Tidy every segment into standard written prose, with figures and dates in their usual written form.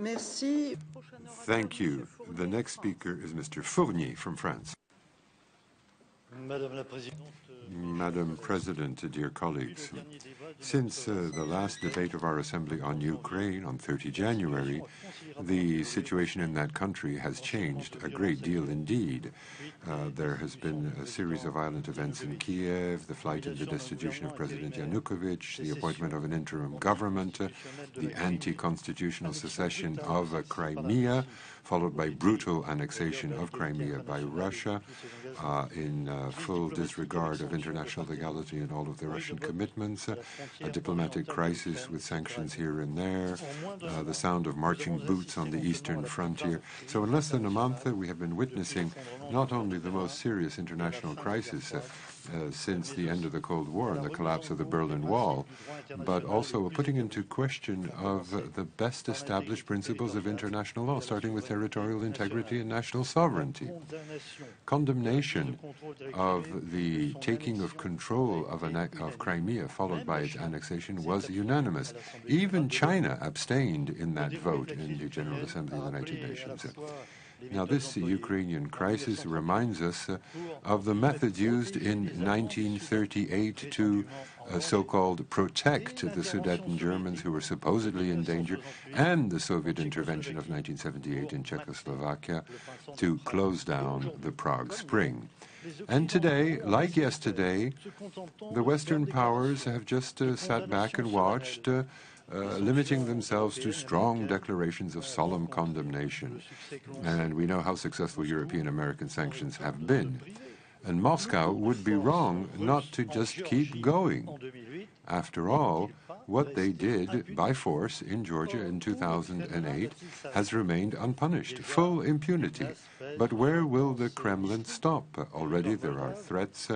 Merci. Thank you. The next speaker is Mr. Fournier from France. Madam President, dear colleagues, since the last debate of our Assembly on Ukraine on 30 January, the situation in that country has changed a great deal indeed. There has been a series of violent events in Kiev, the flight and the destitution of President Yanukovych, the appointment of an interim government, the anti-constitutional secession of Crimea, followed by brutal annexation of Crimea by Russia, in full disregard of international legality and all of the Russian commitments, a diplomatic crisis with sanctions here and there, the sound of marching boots on the eastern frontier. So in less than a month, we have been witnessing not only the most serious international crisis since the end of the Cold War and the collapse of the Berlin Wall, but also a putting into question of the best established principles of international law, starting with territorial integrity and national sovereignty. Condemnation of the taking of control of Crimea, followed by its annexation, was unanimous. Even China abstained in that vote in the General Assembly of the United Nations. Now, this Ukrainian crisis reminds us of the methods used in 1938 to so-called protect the Sudeten Germans who were supposedly in danger, and the Soviet intervention of 1978 in Czechoslovakia to close down the Prague Spring. And today, like yesterday, the Western powers have just sat back and watched, limiting themselves to strong declarations of solemn condemnation. And we know how successful European-American sanctions have been. And Moscow would be wrong not to just keep going. After all, what they did by force in Georgia in 2008 has remained unpunished, full impunity. But where will the Kremlin stop? Already there are threats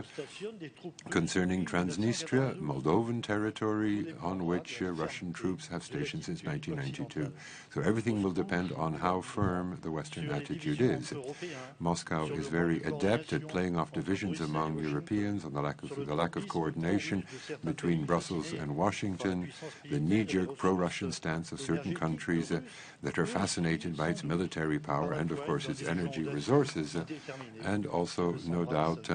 concerning Transnistria, Moldovan territory, on which Russian troops have stationed since 1992. So everything will depend on how firm the Western attitude is. Moscow is very adept at playing off divisions among Europeans on the lack of coordination between Brussels and Washington, the knee-jerk pro-Russian stance of certain countries that are fascinated by its military power and, of course, its energy resources, and also, no doubt,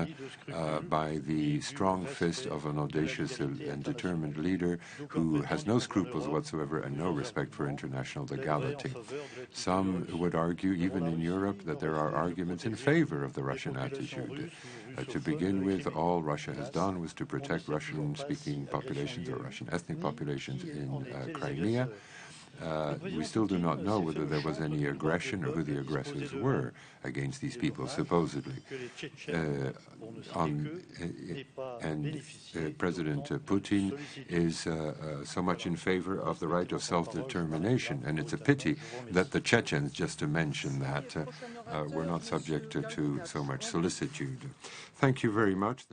by the strong fist of an audacious and determined leader who has no scruples whatsoever and no respect for international legality. Some would argue, even in Europe, that there are arguments in favor of the Russian attitude. To begin with, all Russia has done was to protect Russian-speaking populations or Russian ethnic populations in Crimea. We still do not know whether there was any aggression or who the aggressors were against these people, supposedly. President Putin is so much in favor of the right of self-determination, and it's a pity that the Chechens, just to mention that, were not subject to so much solicitude. Thank you very much.